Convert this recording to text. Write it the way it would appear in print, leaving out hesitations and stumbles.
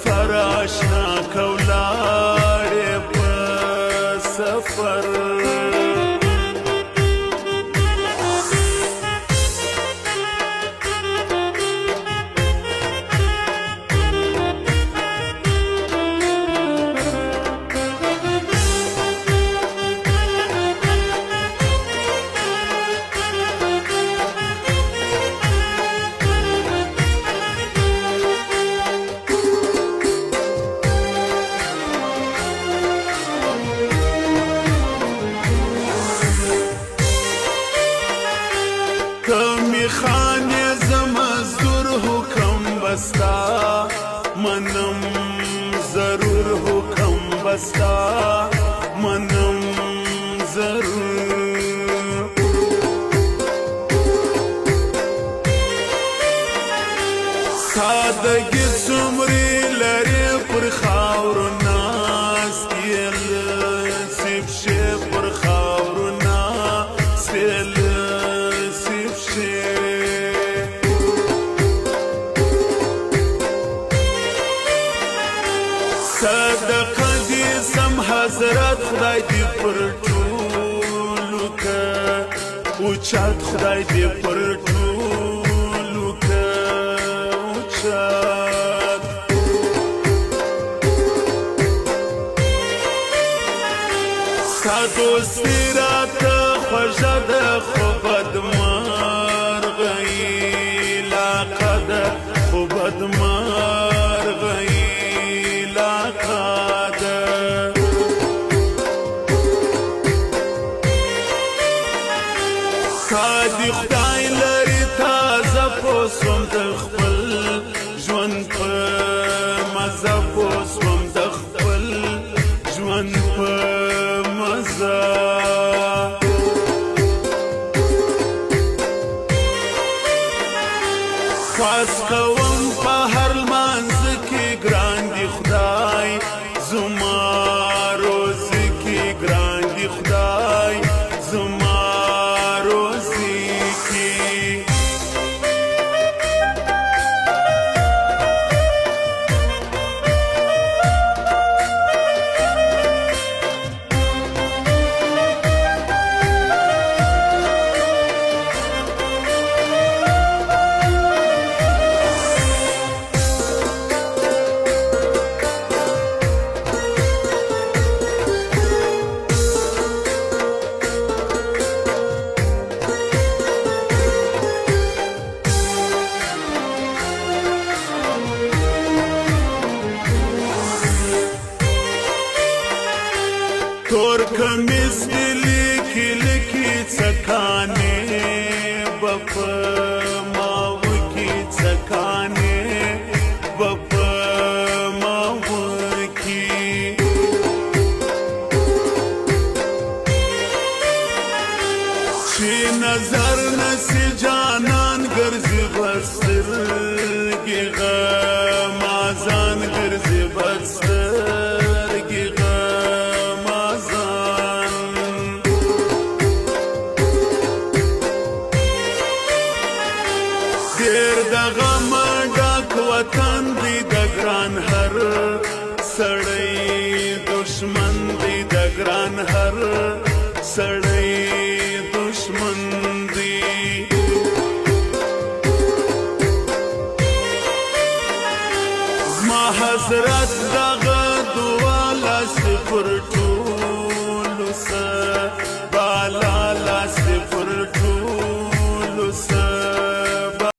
سفر آشنا کولاړې په سفر کمی خانه زمزدور حکم بستا منم ضرور حکم بستا منم ضرور سادگی څومره لري پر خاورو ناست یې سیب شي پر خاورو ناست صدقه دې سم حضرت خدای دې پر ټولو که اوچت خدای دې پر ټولو که اوچت ستا دوستي راته خوږه ده خو بدمرغۍ علاقه ده خو بدمرغۍ دی خدای لري تازه پوسوم د خپل ژوند په مزه پوسوم د خپل ژوند په مزه خواس کوم په هر لمانځ کې ګران دی خدای زما روزي کې ګران دی خدای زما تور کمیس دی لیکی لیکی څکانې به په ماوه کې څکانې به په ماوه کې چې نظر نسی جانان ګرځي بسترګې غمازان ګرځي بسترګې ډېر د غم ډک وطن دی د ګران هر سړی دشمن دی د ګران هر سړی دشمن دی زما حضرت دغه دعا لاس پر